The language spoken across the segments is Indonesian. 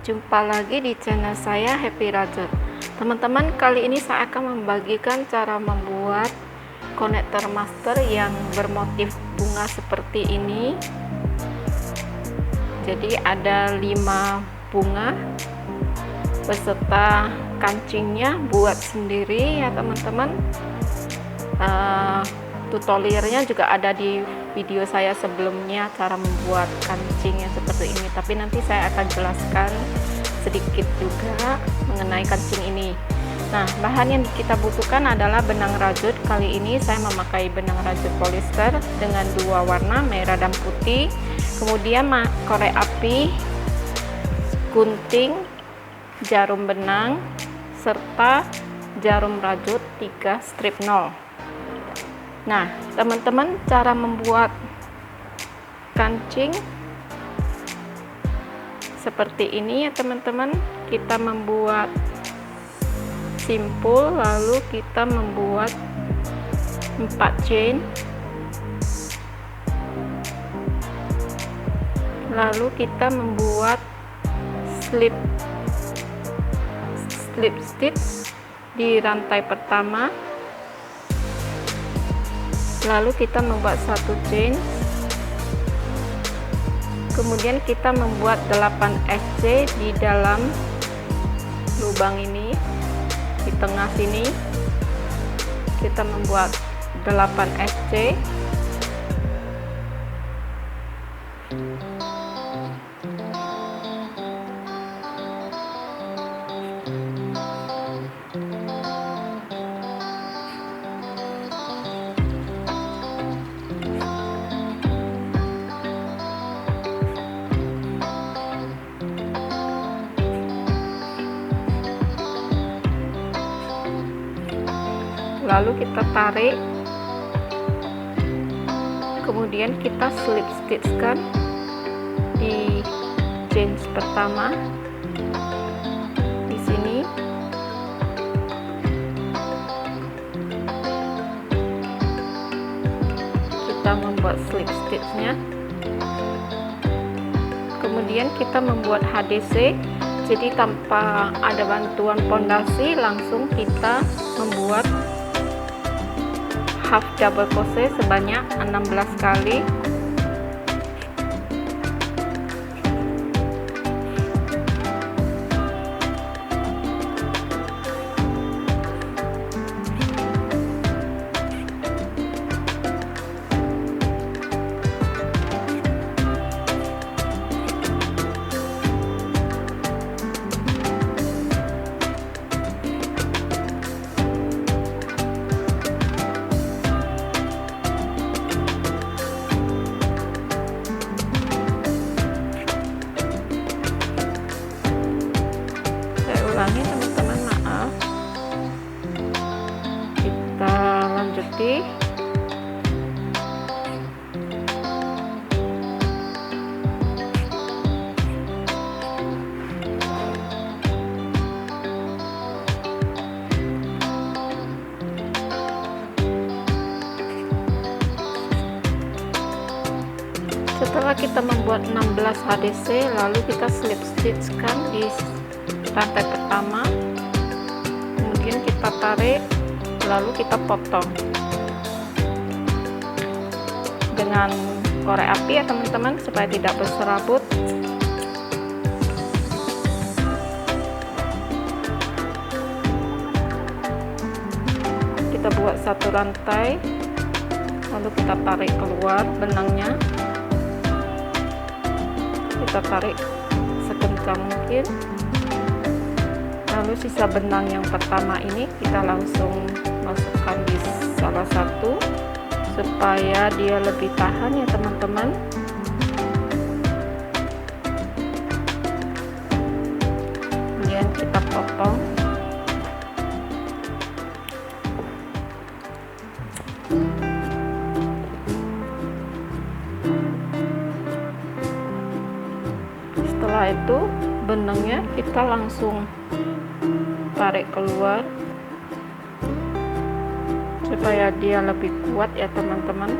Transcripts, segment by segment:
jumpa lagi di channel saya Happy Rajut. Teman-teman, kali ini saya akan membagikan cara membuat konektor master yang bermotif bunga seperti ini. Jadi ada 5 bunga beserta kancingnya, buat sendiri ya teman-teman. Tutorialnya juga ada di video saya sebelumnya, cara membuat kancing yang seperti ini, tapi nanti saya akan jelaskan sedikit juga mengenai kancing ini. Nah, bahan yang kita butuhkan adalah benang rajut. Kali ini saya memakai benang rajut polyester dengan 2 warna, merah dan putih. Kemudian korek api, gunting, jarum benang, serta jarum rajut 3 strip 0. Nah, teman-teman, cara membuat kancing seperti ini ya teman-teman. Kita membuat simpul, lalu kita membuat 4 chain, lalu kita membuat slip stitch di rantai pertama, lalu kita membuat 1 chain, kemudian kita membuat 8 SC di dalam lubang ini, di tengah sini kita membuat 8 SC. Lalu kita tarik, kemudian kita slip stitchkan di chain pertama di sini. Kita membuat slip stitchnya, kemudian kita membuat HDC. Jadi tanpa ada bantuan pondasi, langsung kita membuat half double crochet sebanyak 16 kali. Ulangi teman-teman, maaf. Kita lanjuti. Setelah kita membuat 16 HDC, lalu kita slip stitchkan di rantai pertama, kemudian kita tarik, lalu kita potong dengan korek api ya teman-teman, supaya tidak berserabut. Kita buat 1 rantai, lalu kita tarik keluar benangnya, kita tarik sekencang mungkin. Lalu sisa benang yang pertama ini kita langsung masukkan di salah satu supaya dia lebih tahan ya teman-teman. Kemudian kita potong. Setelah itu benangnya kita langsung tarik keluar supaya dia lebih kuat ya teman-teman.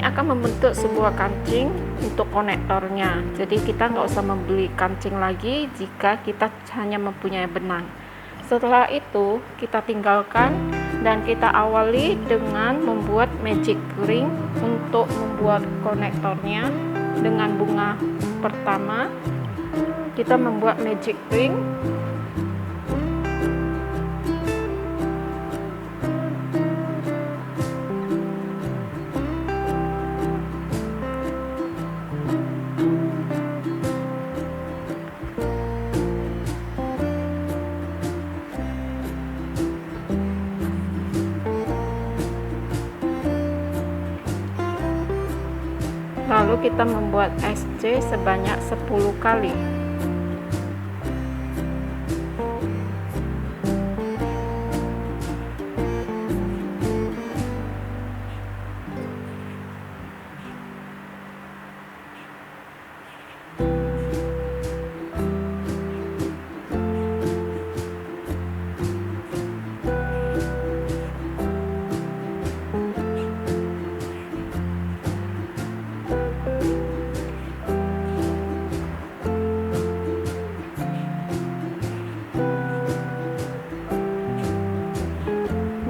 akan membentuk sebuah kancing untuk konektornya. Jadi kita nggak usah membeli kancing lagi jika kita hanya mempunyai benang. Setelah itu kita tinggalkan dan kita awali dengan membuat magic ring. Untuk membuat konektornya dengan bunga pertama, kita membuat magic ring. Lalu kita membuat SC sebanyak 10 kali.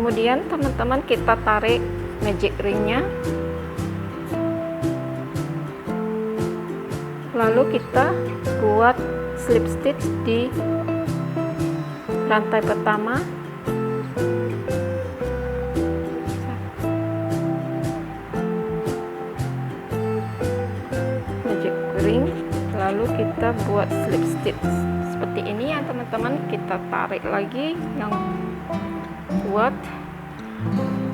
Kemudian teman-teman kita tarik magic ringnya, lalu kita buat slip stitch di rantai pertama, magic ring, lalu kita buat slip stitch seperti ini ya teman-teman. Kita tarik lagi yang kuat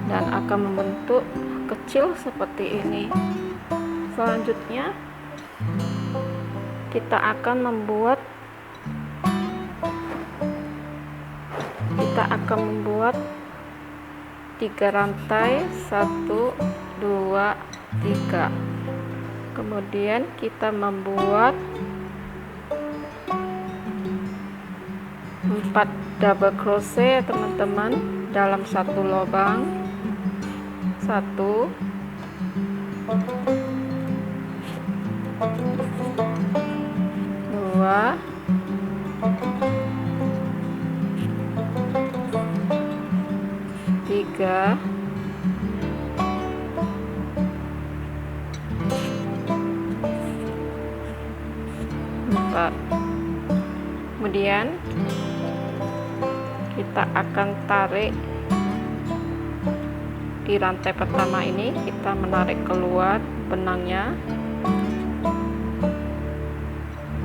dan akan membentuk kecil seperti ini. Selanjutnya kita akan membuat 3 rantai, 1 2 3. Kemudian kita membuat 4 double crochet teman-teman dalam satu lubang. 1 2 3 4. Kemudian kita akan tarik di rantai pertama ini, kita menarik keluar benangnya,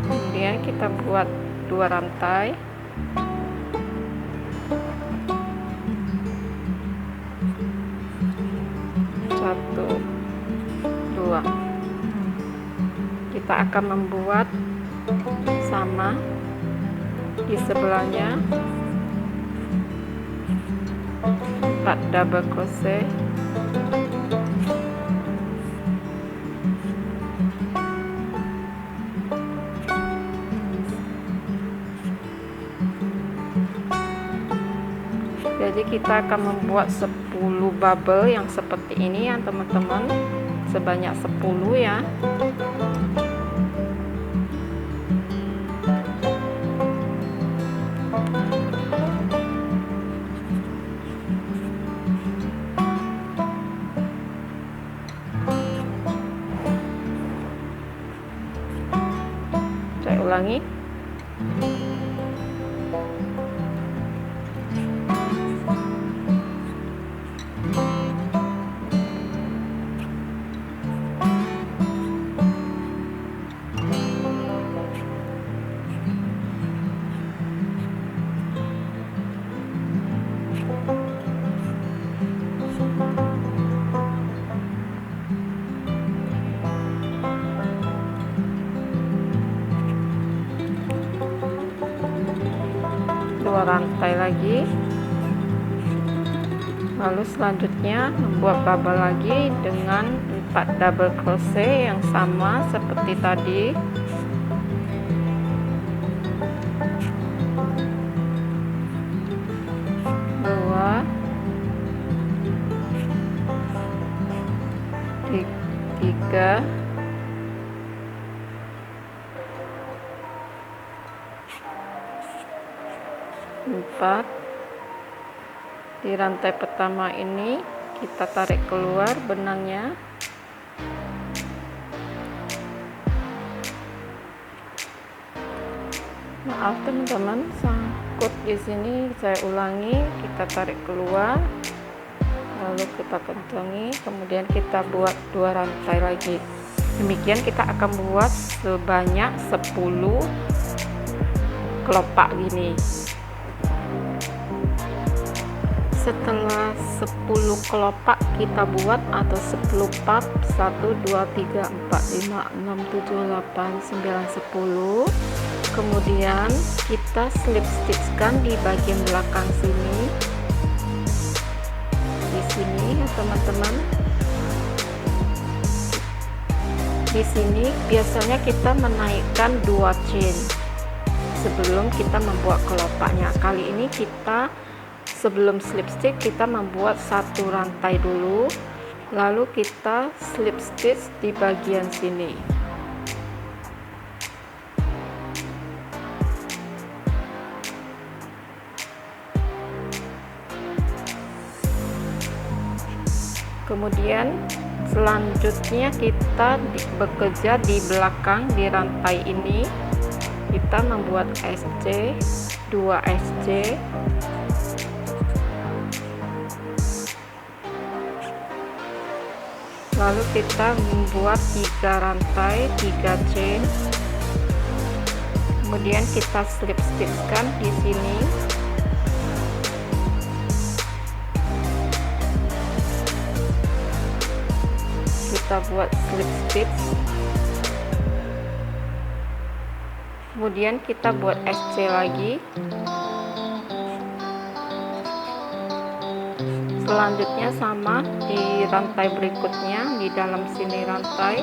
kemudian kita buat 2 rantai, 1 2. Kita akan membuat sama di sebelahnya, 4 double crochet, jadi kita akan membuat 10 bubble yang seperti ini ya teman-teman, sebanyak 10 ya. Saya ulangi. Rantai lagi, lalu selanjutnya membuat bubble lagi dengan 4 double crochet yang sama seperti tadi. Dua, 3, 4. Di rantai pertama ini kita tarik keluar benangnya. Maaf teman-teman, sangkut di sini, saya ulangi. Kita tarik keluar, lalu kita kentongi, kemudian kita buat 2 rantai lagi. Demikian kita akan buat sebanyak 10 kelopak gini. Setelah 10 kelopak kita buat atau 10 part, 1 2 3 4 5 6 7 8 9 10. Kemudian kita slip stitchkan di bagian belakang sini, di sini ya teman-teman. Di sini biasanya kita menaikkan 2 chain sebelum kita membuat kelopaknya. Kali ini kita sebelum slip stitch kita membuat 1 rantai dulu, lalu kita slip stitch di bagian sini. Kemudian selanjutnya kita bekerja di belakang di rantai ini. Kita membuat SC, 2 SC, lalu kita membuat 3 rantai, 3 chain. Kemudian kita slip stitchkan di sini. Kita buat slip stitch, kemudian kita buat SC lagi. Selanjutnya sama di rantai berikutnya, di dalam sini rantai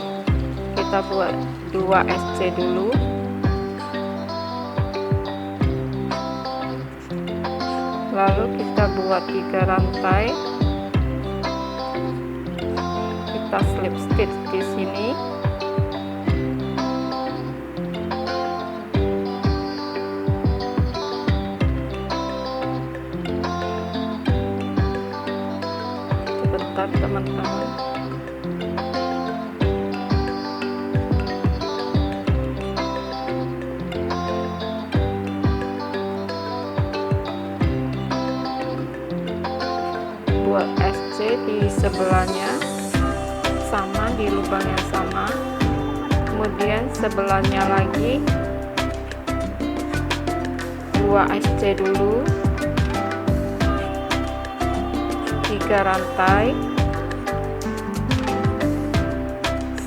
kita buat 2 SC dulu, lalu kita buat 3 rantai. Kita slip stitch di sini. Sebentar teman-teman. Buat SC di sebelahnya, sama di lubang yang sama. Kemudian sebelahnya lagi 2 SC dulu, 3 rantai,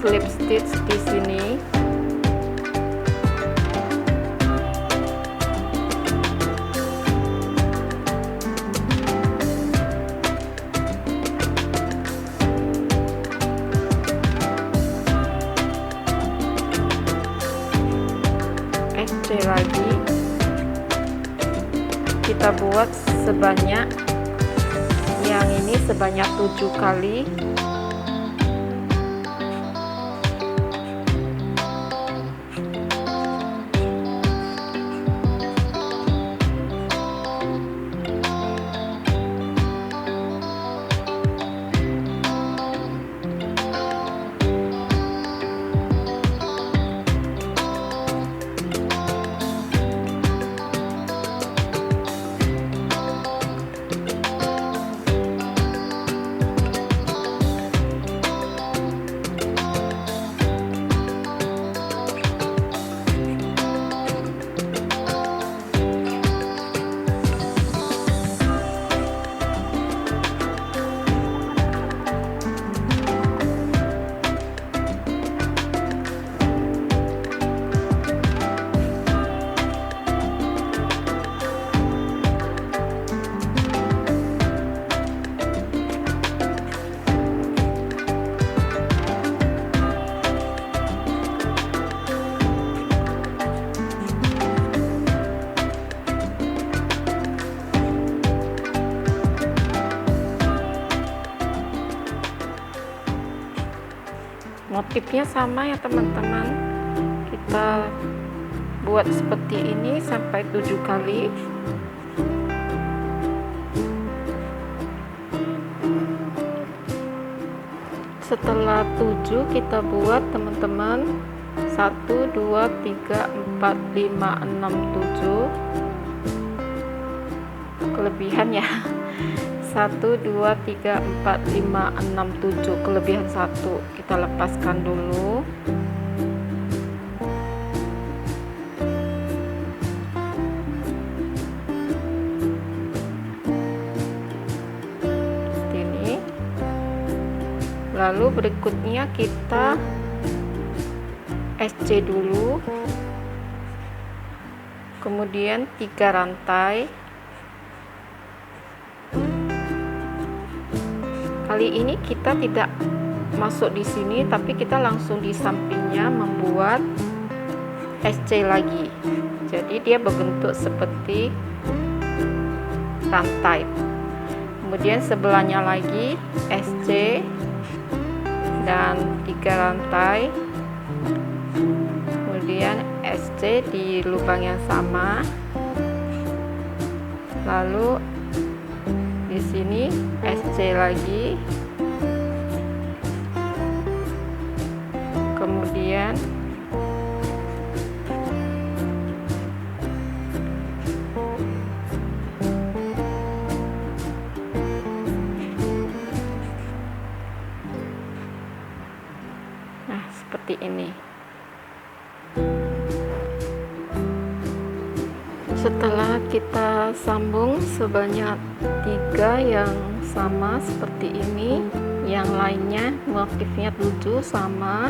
slip stitch di sini. Lagi kita buat sebanyak, yang ini sebanyak 7 kali. Motifnya sama ya teman-teman, kita buat seperti ini sampai 7 kali. Setelah 7 kita buat teman-teman 1 2 3 4 5 6 7 kelebihan ya. 1 2 3 4 5 6 7 kelebihan 1. Kita lepaskan dulu. Seperti ini. Lalu berikutnya kita SC dulu, kemudian 3 rantai. Kali ini kita tidak masuk di sini, tapi kita langsung di sampingnya membuat SC lagi. Jadi dia berbentuk seperti rantai. Kemudian sebelahnya lagi SC dan 3 rantai. Kemudian SC di lubang yang sama. Lalu di sini SC lagi, kemudian nah seperti ini. Setelah kita sambung sebanyak 3 yang sama seperti ini, yang lainnya motifnya 7 sama,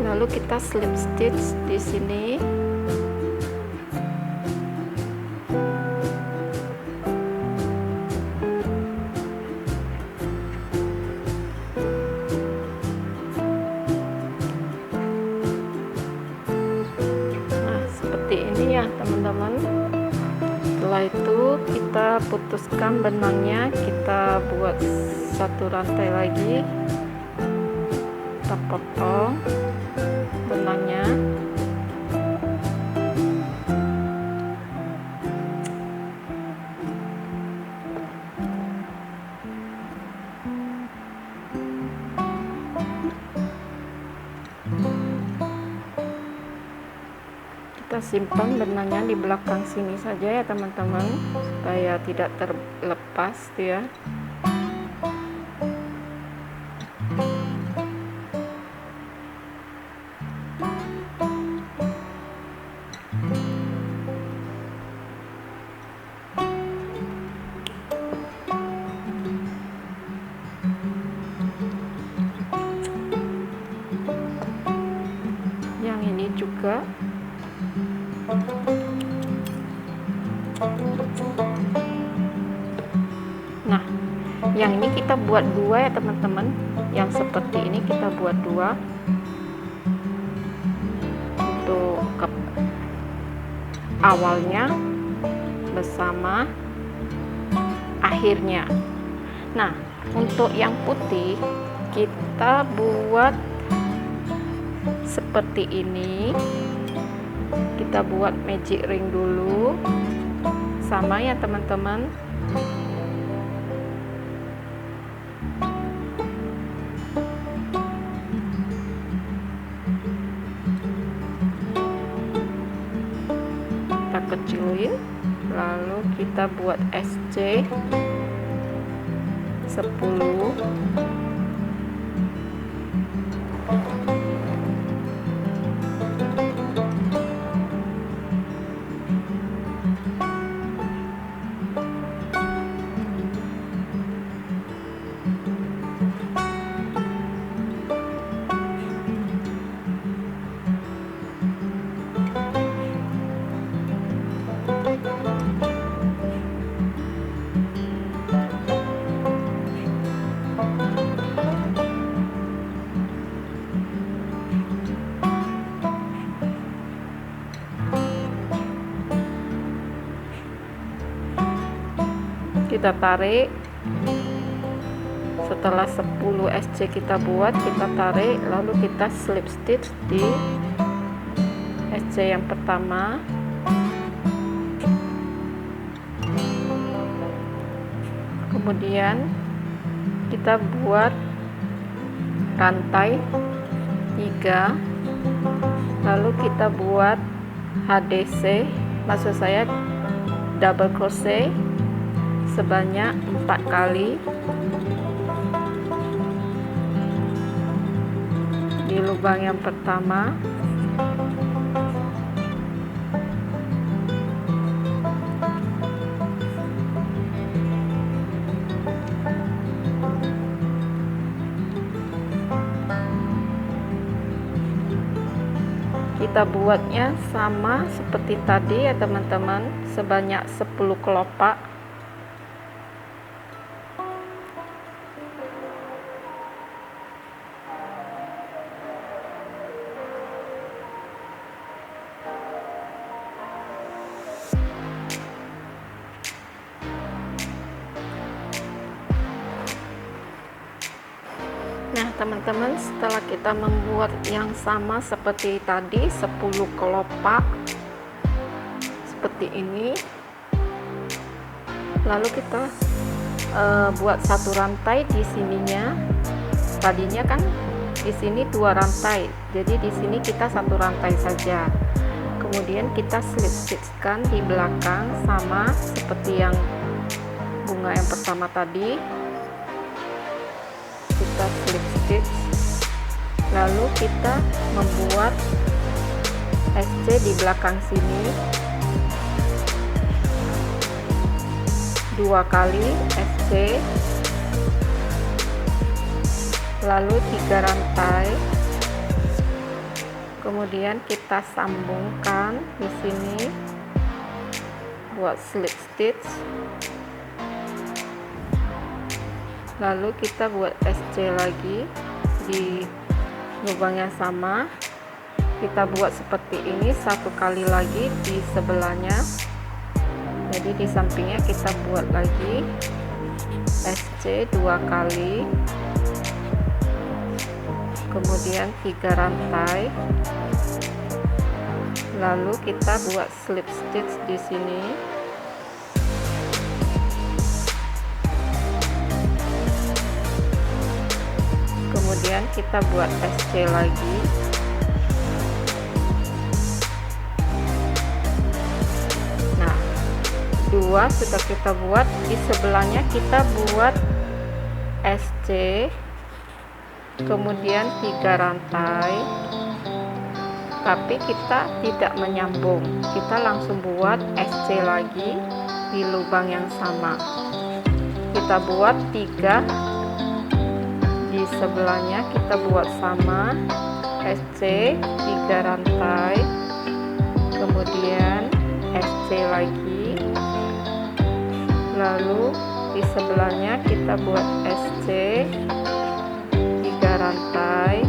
lalu kita slip stitch di sini. Nah seperti ini ya teman-teman. Setelah itu kita putuskan benangnya, kita buat 1 rantai lagi, kita potong benangnya. Kita simpan benangnya di belakang sini saja ya teman-teman, supaya tidak terlepas ya. Yang ini juga. Nah, yang ini kita buat 2 ya teman-teman. Yang seperti ini kita buat 2 untuk awalnya bersama akhirnya. Nah, untuk yang putih kita buat seperti ini. Kita buat magic ring dulu, sama ya teman-teman. Kita kecilin, lalu kita buat SC 10. Kita tarik. Setelah 10 SC kita buat, kita tarik, lalu kita slip stitch di SC yang pertama, kemudian kita buat rantai 3, lalu kita buat HDC, maksud saya double crochet sebanyak 4 kali di lubang yang pertama. Kita buatnya sama seperti tadi ya teman-teman, sebanyak 10 kelopak. Nah teman-teman, setelah kita membuat yang sama seperti tadi 10 kelopak seperti ini, lalu kita buat satu rantai di sininya. Tadinya kan di sini 2 rantai, jadi di sini kita satu rantai saja. Kemudian kita slip stitchkan di belakang sama seperti yang bunga yang pertama tadi. Kita slip stitch, lalu kita membuat SC di belakang sini 2 kali SC, lalu 3 rantai, kemudian kita sambungkan di sini buat slip stitch, lalu kita buat SC lagi di lubang yang sama. Kita buat seperti ini 1 kali lagi di sebelahnya, jadi di sampingnya kita buat lagi SC 2 kali, kemudian 3 rantai, lalu kita buat slip stitch di sini. Kemudian kita buat SC lagi, nah 2 sudah kita buat, di sebelahnya kita buat SC, kemudian 3 rantai, tapi kita tidak menyambung, kita langsung buat SC lagi di lubang yang sama. Kita buat 3 di sebelahnya, kita buat sama SC 3 rantai, kemudian SC lagi, lalu di sebelahnya kita buat SC 3 rantai,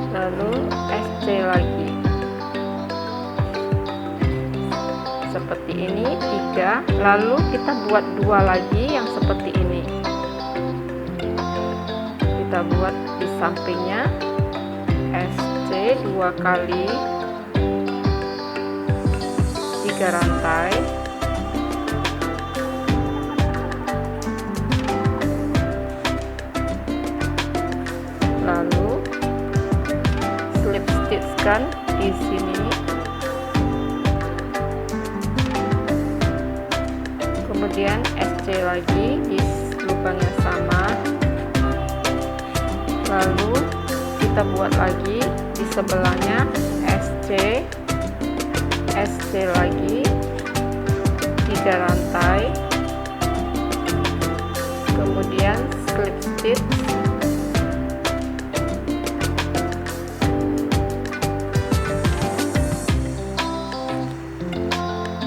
lalu SC lagi seperti ini 3, lalu kita buat 2 lagi yang seperti ini. Kita buat di sampingnya SC 2 kali 3 rantai, lalu slip stitchkan di sini, kemudian SC lagi di lubang yang sama, lalu kita buat lagi di sebelahnya SC lagi 3 rantai, kemudian slip stitch,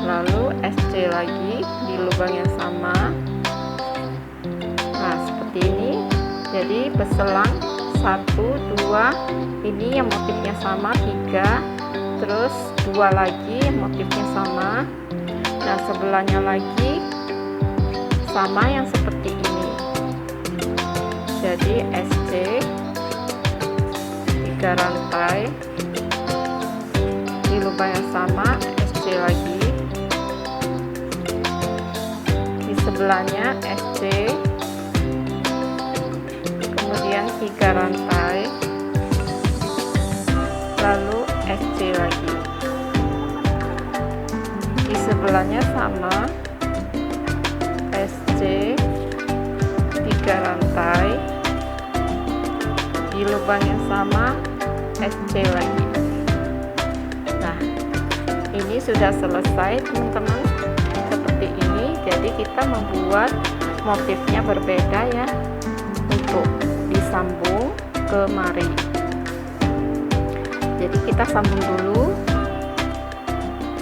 lalu SC lagi di lubang yang sama. Nah seperti ini, jadi berselang 1, 2, ini yang motifnya sama 3, terus 2 lagi yang motifnya sama, nah sebelahnya lagi sama yang seperti ini. Jadi SC 3 rantai, di lubang yang sama SC lagi, di sebelahnya SC, kemudian 3 rantai, lalu SC lagi, di sebelahnya sama SC, 3 rantai, di lubang yang sama SC lagi. Nah, ini sudah selesai teman-teman, seperti ini. Jadi kita membuat motifnya berbeda ya, untuk disambung kemari. Jadi kita sambung dulu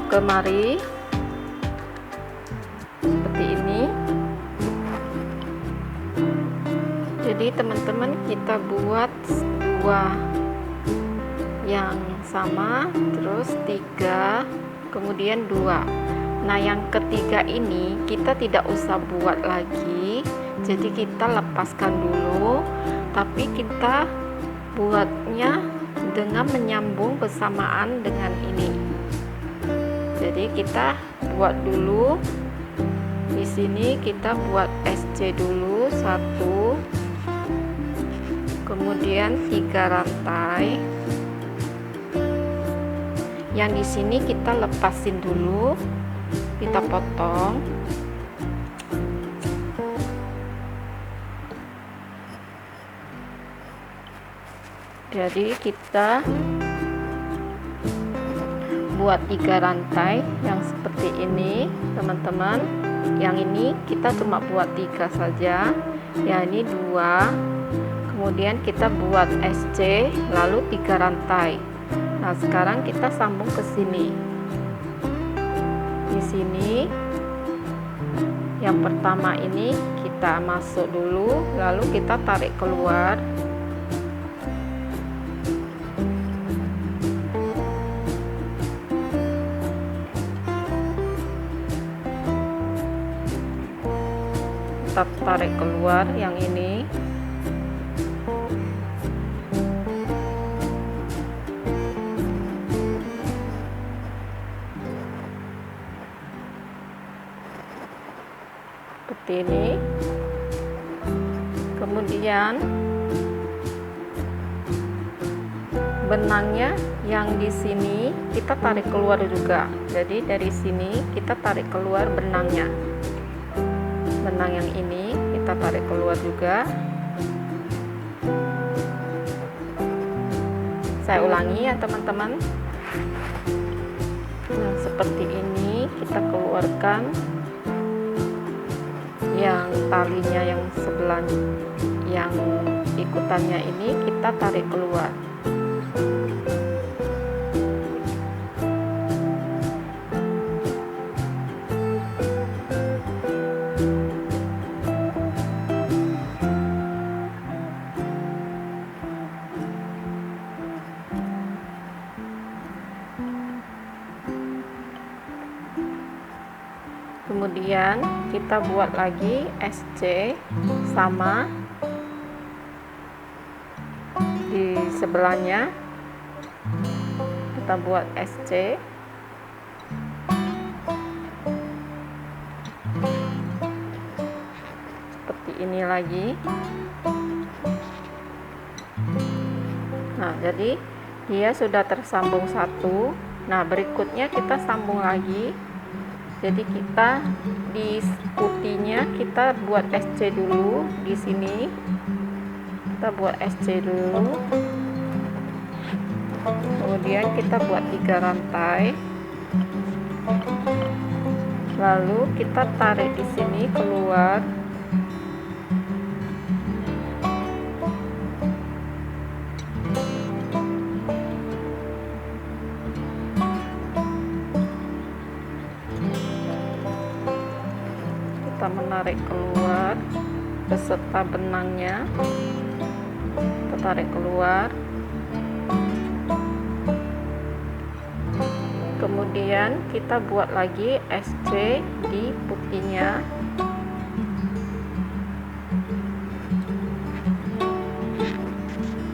kemari seperti ini. Jadi teman-teman, kita buat dua yang sama, terus 3, kemudian 2. Nah, yang ketiga ini kita tidak usah buat lagi, jadi kita lepaskan dulu, tapi kita buatnya dengan menyambung bersamaan dengan ini. Jadi kita buat dulu di sini, kita buat SC dulu 1, kemudian 3 rantai. Yang di sini kita lepasin dulu, kita potong. Jadi kita buat 3 rantai yang seperti ini teman-teman. Yang ini kita cuma buat 3 saja, yang ini 2, kemudian kita buat SC lalu 3 rantai. Nah, sekarang kita sambung ke sini. Di sini yang pertama ini kita masuk dulu, lalu kita tarik keluar. Kita tarik keluar yang ini. Seperti ini. Kemudian benangnya yang di sini kita tarik keluar juga. Jadi dari sini kita tarik keluar benangnya. Benang yang ini kita tarik keluar juga. Saya ulangi ya teman-teman. Nah, seperti ini kita keluarkan yang talinya yang sebelah, yang ikutannya ini kita tarik keluar. Kemudian kita buat lagi SC sama di sebelahnya, kita buat SC, seperti ini lagi. Nah, jadi dia sudah tersambung satu. Nah, berikutnya kita sambung lagi. Jadi kita di putihnya kita buat SC dulu di sini. Kita buat SC dulu. Kemudian kita buat 3 rantai. Lalu kita tarik di sini keluar. Kita menarik keluar beserta benangnya, kita tarik keluar. Kemudian kita buat lagi SC di putihnya.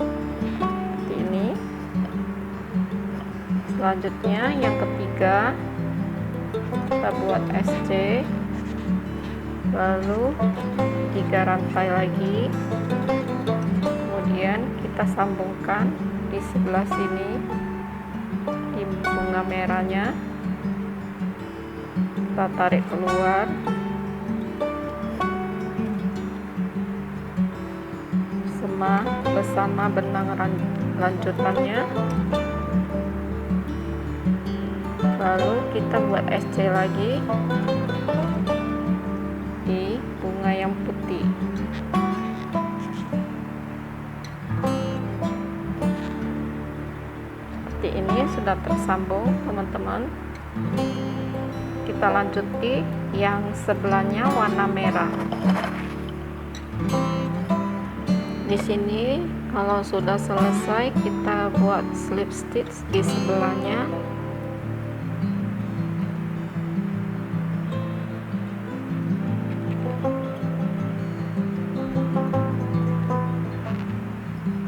Seperti ini. Selanjutnya yang ketiga kita buat SC, lalu 3 rantai lagi, kemudian kita sambungkan di sebelah sini di bunga merahnya, kita tarik keluar bersama benang lanjutannya, lalu kita buat SC lagi di bunga yang putih. Seperti ini sudah tersambung teman-teman. Kita lanjut di yang sebelahnya warna merah. Di sini kalau sudah selesai kita buat slip stitch di sebelahnya.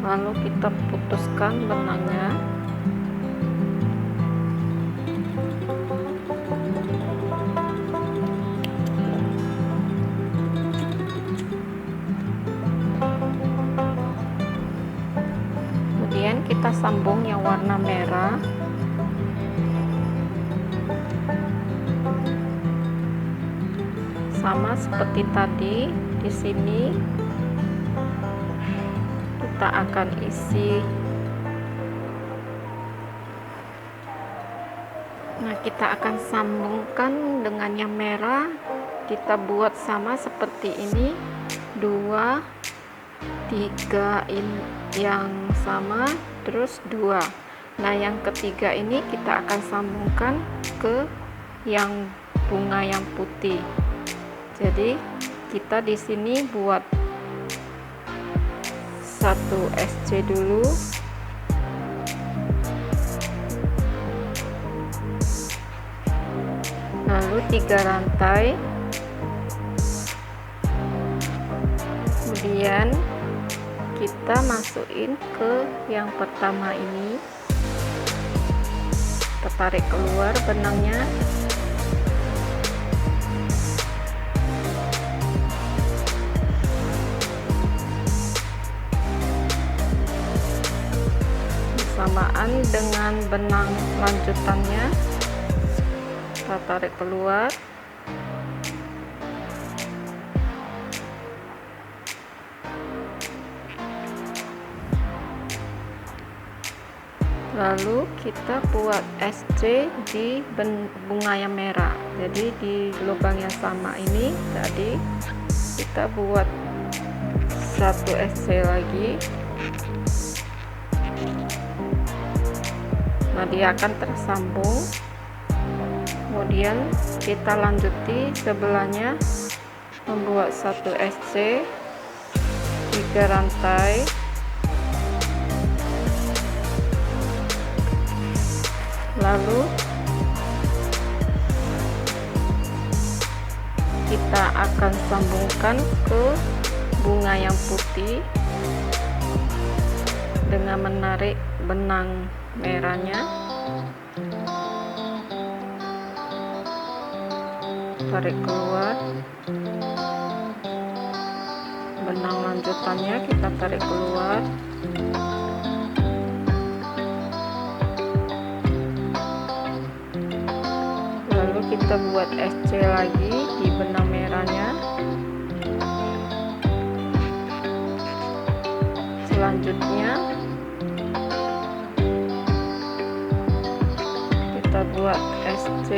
Lalu kita putuskan benangnya. Kemudian kita sambung yang warna merah. Sama seperti tadi, di sini kita akan isi. Nah, kita akan sambungkan dengan yang merah. Kita buat sama seperti ini, 2 3 ini yang sama, terus 2. Nah, yang ketiga ini kita akan sambungkan ke yang bunga yang putih. Jadi kita di sini buat 1 SC dulu, lalu 3 rantai, kemudian kita masukin ke yang pertama ini, kita tarik keluar benangnya, bersamaan dengan benang lanjutannya, kita tarik keluar, lalu kita buat SC di bunga yang merah. Jadi di lubang yang sama ini tadi kita buat 1 SC lagi. Nah, dia akan tersambung. Kemudian kita lanjuti sebelahnya, membuat 1 SC, 3 rantai, lalu kita akan sambungkan ke bunga yang putih dengan menarik benang merahnya, tarik keluar, benang lanjutannya kita tarik keluar, lalu kita buat SC lagi di benang merahnya. Selanjutnya kita buat SC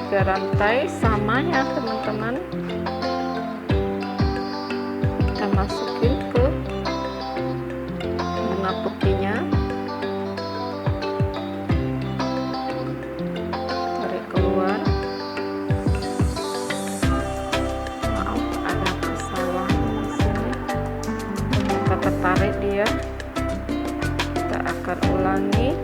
3 rantai, sama ya teman-teman, kita masukin ke bunga putihnya, tarik keluar. Maaf, ada kesalahan di sini, kita tertarik dia, kita akan ulangi.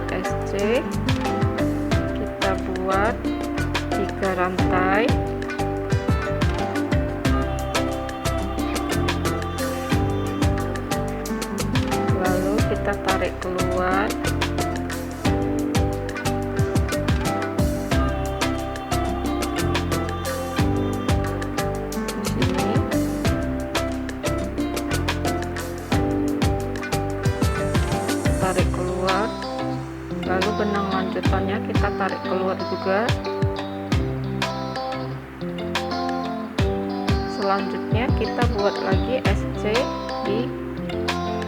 SC kita tarik keluar. Di sini tarik keluar, lalu benang lanjutannya kita tarik keluar juga. Selanjutnya kita buat lagi SC di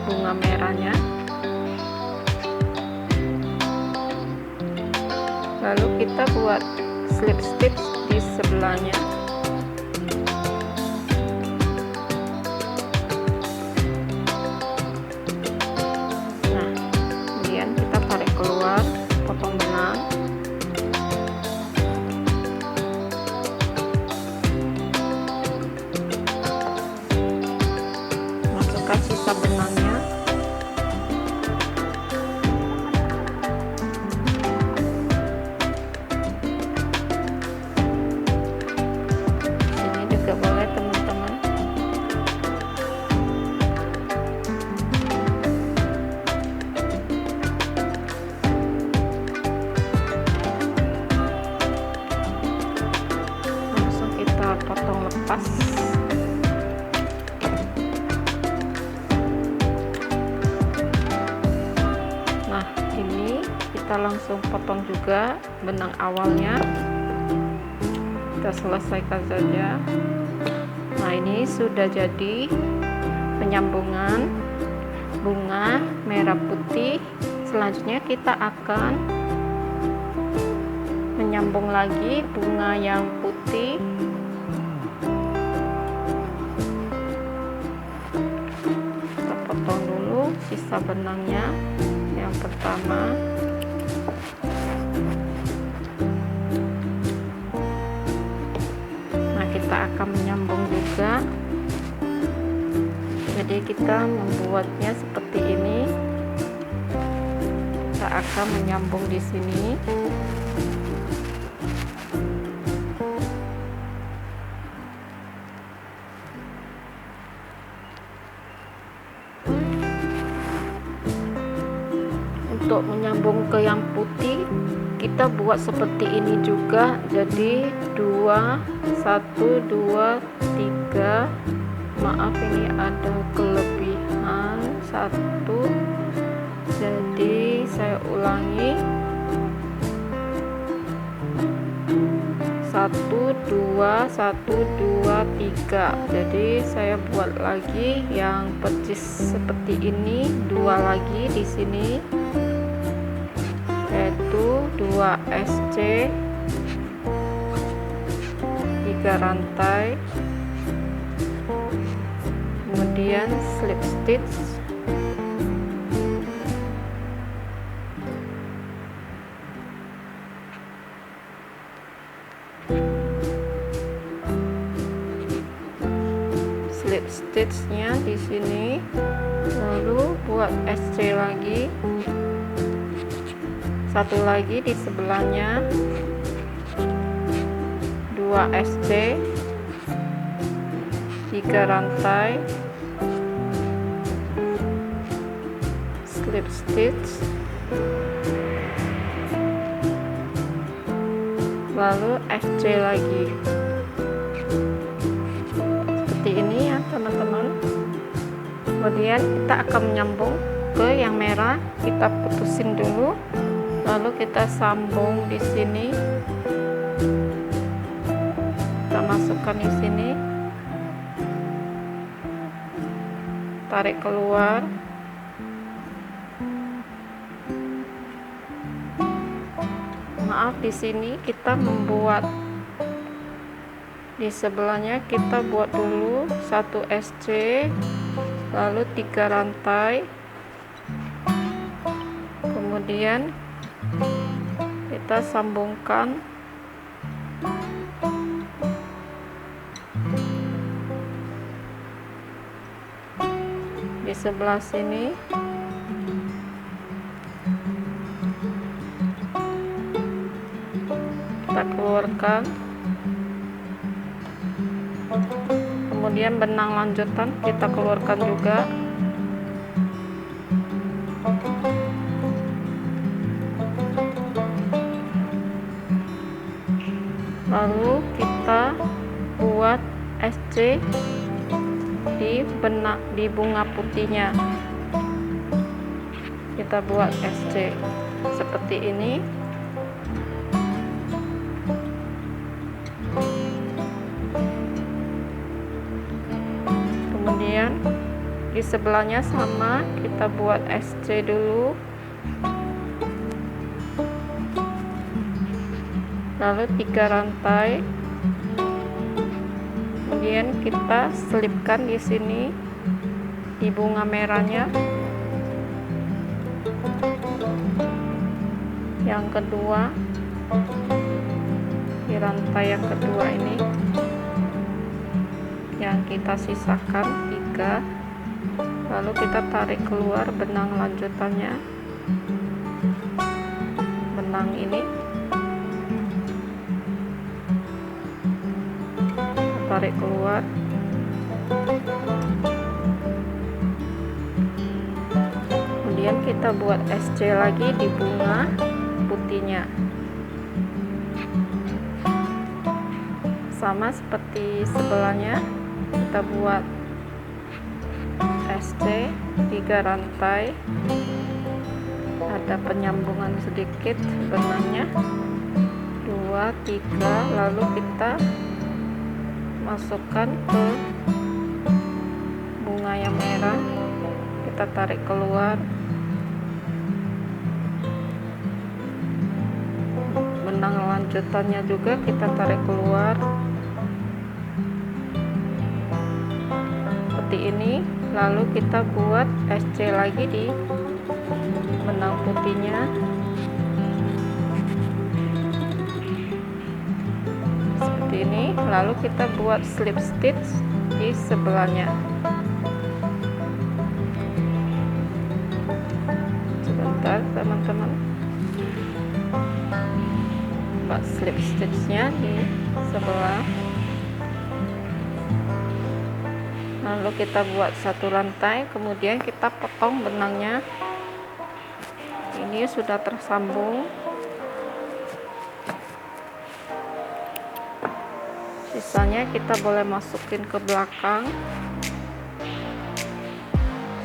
bunga merahnya, lalu kita buat slip stitch di sebelahnya. Nah, kemudian kita tarik keluar, potong benang. Sisa benangnya, ini juga boleh teman-teman. Langsung kita potong lepas. Kita langsung potong juga benang awalnya, kita selesaikan saja. Nah, ini sudah jadi penyambungan bunga merah putih. Selanjutnya kita akan menyambung lagi bunga yang putih. Kita potong dulu sisa benangnya yang pertama. Kita akan menyambung juga, jadi kita membuatnya seperti ini. Kita akan menyambung di sini. Untuk menyambung ke yang putih, kita buat seperti ini juga, jadi 1 2 3. Maaf, ini ada kelebihan 1, jadi saya ulangi. 1 2 1 2 3. Jadi saya buat lagi yang persis seperti ini, 2 lagi di sini, yaitu 2 SC, 3 rantai, kemudian slip stitch, slip stitchnya di sini, lalu buat SC lagi, 1 lagi di sebelahnya, 2 SC, 3 rantai, slip stitch, lalu SC lagi. Seperti ini ya teman-teman. Kemudian kita akan menyambung ke yang merah, kita putusin dulu, lalu kita sambung di sini. Kita masukkan di sini, tarik keluar, maaf di sini kita membuat di sebelahnya, kita buat dulu 1 SC, lalu 3 rantai, kemudian kita sambungkan di sebelah sini. Kita keluarkan, kemudian benang lanjutan kita keluarkan juga. lalu kita buat SC di bunga putihnya. Kita buat SC seperti ini. Kemudian di sebelahnya sama, kita buat SC dulu, lalu 3 rantai. Kemudian kita selipkan di sini di bunga merahnya. Yang kedua, di rantai yang kedua ini yang kita sisakan 3, lalu kita tarik keluar benang lanjutannya, benang ini tarik keluar. Kemudian kita buat SC lagi di bunga putihnya, sama seperti sebelahnya. Kita buat SC 3 rantai, ada penyambungan sedikit benangnya, 2, 3, lalu kita masukkan ke bunga yang merah, kita tarik keluar, benang lanjutannya juga kita tarik keluar seperti ini. Lalu kita buat SC lagi di benang putihnya seperti ini, lalu kita buat slip stitch di sebelahnya. Sebentar teman-teman, buat slip stitchnya di sebelah, lalu kita buat 1 rantai, kemudian kita potong benangnya. Ini sudah tersambung, sisanya kita boleh masukin ke belakang,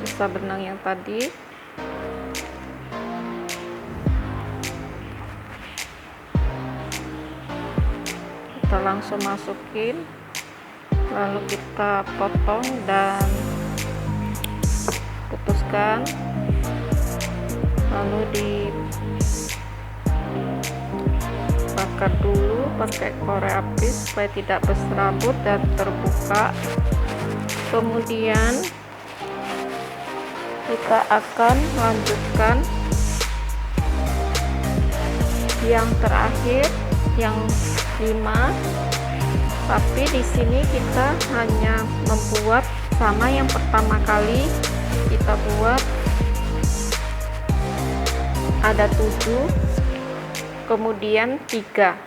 sisa benang yang tadi. Kita langsung masukin, lalu kita potong dan putuskan, lalu dibakar dulu pakai korek api supaya tidak berserabut dan terbuka. Kemudian kita akan lanjutkan yang terakhir, yang 5. Tapi di sini kita hanya membuat sama yang pertama kali kita buat, ada 7, kemudian 3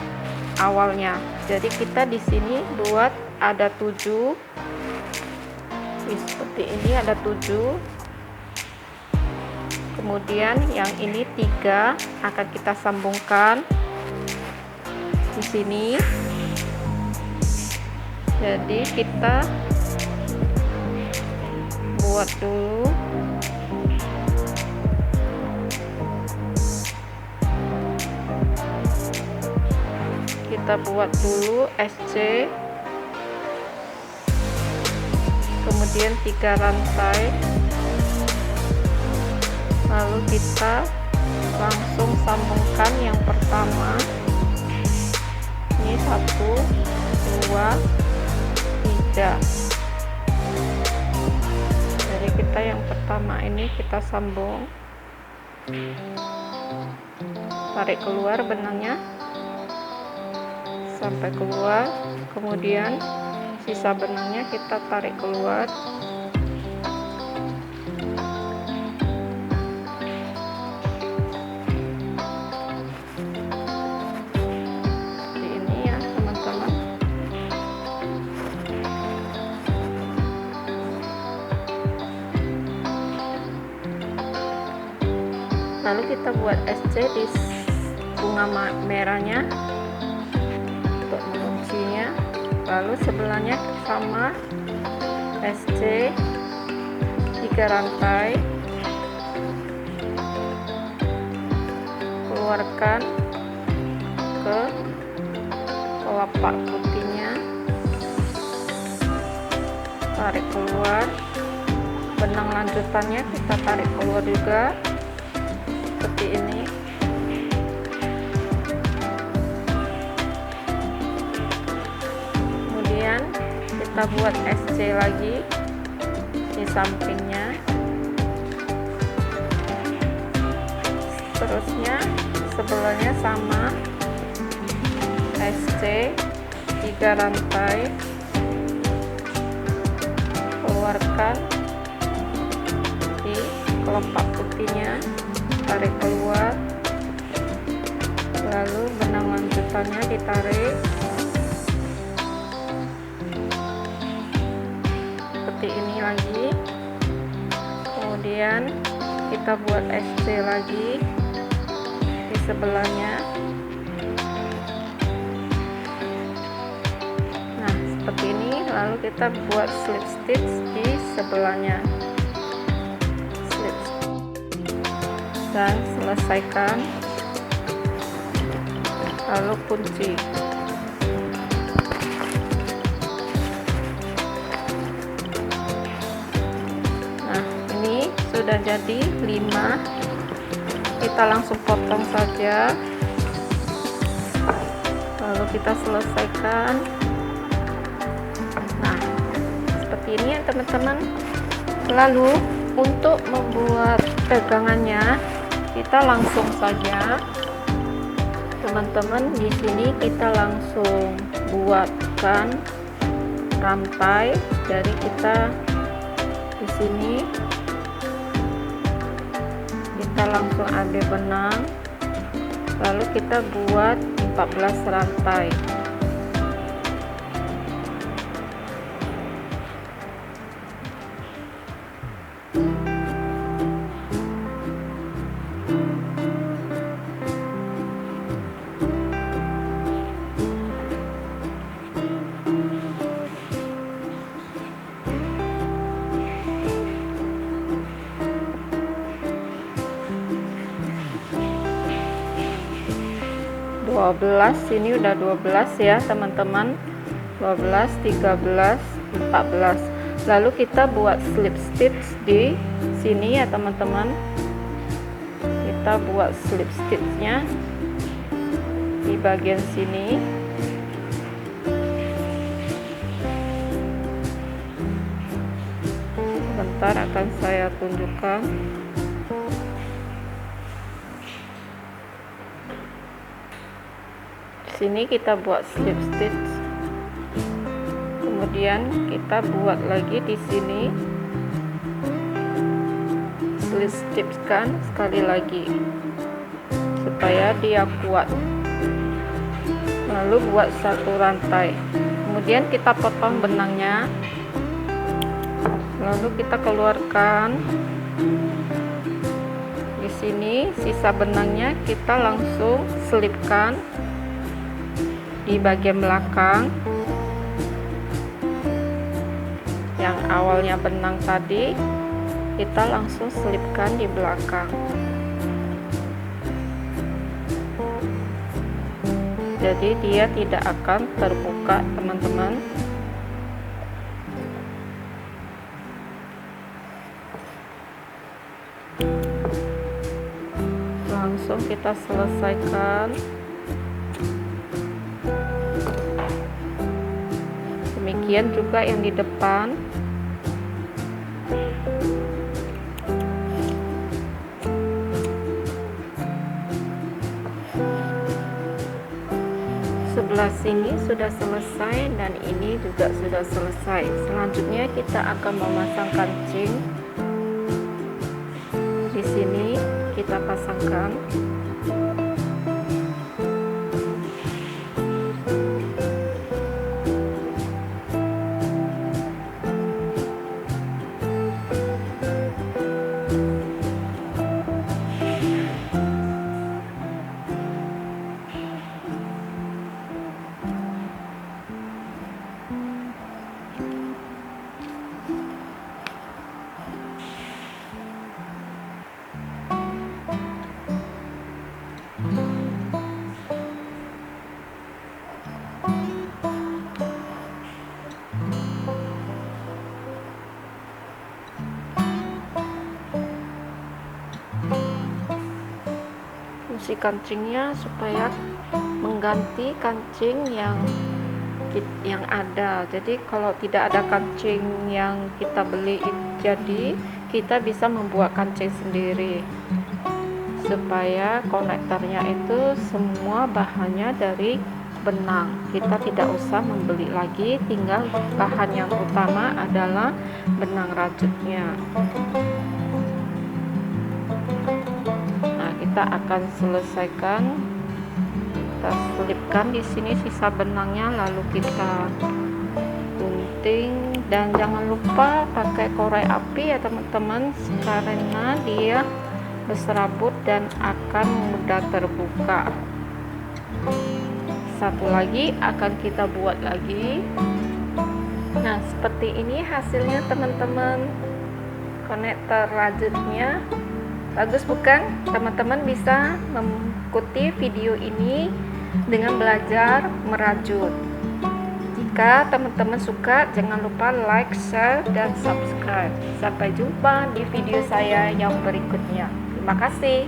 awalnya. Jadi kita di sini buat ada 7, seperti ini ada 7. Kemudian yang ini 3 akan kita sambungkan di sini. Jadi kita buat dulu, kita buat dulu SC, kemudian 3 rantai, lalu kita langsung sambungkan yang pertama. Ini 1, 2, 3. Jadi kita yang pertama ini kita sambung, tarik keluar benangnya sampai keluar, kemudian sisa benangnya kita tarik keluar. Lalu kita buat SC di bunga merahnya untuk lalu sebelahnya sama SC 3 rantai, keluarkan ke kelopak putihnya, tarik keluar, benang lanjutannya kita tarik keluar juga seperti ini. Kemudian kita buat SC lagi di sampingnya, terusnya sebelahnya sama SC 3 rantai, keluarkan di kelopak putihnya, tarik keluar, lalu benang lanjutannya ditarik seperti ini lagi. Kemudian kita buat SC lagi di sebelahnya. Nah seperti ini, lalu kita buat slip stitch di sebelahnya, dan selesaikan, lalu kunci. Nah ini sudah jadi 5, kita langsung potong saja, lalu kita selesaikan. Nah seperti ini ya teman-teman. Lalu untuk membuat pegangannya kita langsung saja teman-teman, di sini kita langsung buatkan rantai dari kita di sini, kita langsung ambil benang, lalu kita buat 14 rantai. Ini udah 12 ya teman-teman, 12, 13, 14. Lalu kita buat slip stitch di sini ya teman-teman, kita buat slip stitchnya di bagian sini. Sebentar akan saya tunjukkan. Sini kita buat slip stitch, kemudian kita buat lagi di sini slip stitch kan sekali lagi supaya dia kuat, lalu buat 1 rantai, kemudian kita potong benangnya, lalu kita keluarkan. Di sini sisa benangnya kita langsung selipkan di bagian belakang yang awalnya benang tadi, kita langsung selipkan di belakang. Jadi dia tidak akan terbuka teman-teman. Langsung kita selesaikan. Demikian juga yang di depan. Sebelah sini sudah selesai dan ini juga sudah selesai. Selanjutnya kita akan memasang kancing. Di sini kita pasangkan. cuci kancingnya supaya mengganti kancing yang ada. Jadi kalau tidak ada kancing yang kita beli, jadi kita bisa membuat kancing sendiri supaya konektornya itu semua bahannya dari benang. Kita tidak usah membeli lagi, tinggal bahan yang utama adalah benang rajutnya. Nah, kita akan selesaikan, kita selipkan di sini sisa benangnya, lalu kita gunting. Dan jangan lupa pakai korek api ya teman-teman, karena dia berserabut dan akan mudah terbuka. Satu lagi akan kita buat lagi. Nah, seperti ini hasilnya teman-teman. Konektor rajutnya bagus bukan? Teman-teman bisa mengikuti video ini dengan belajar merajut. Jika teman-teman suka, jangan lupa like, share, dan subscribe. Sampai jumpa di video saya yang berikutnya. Terima kasih.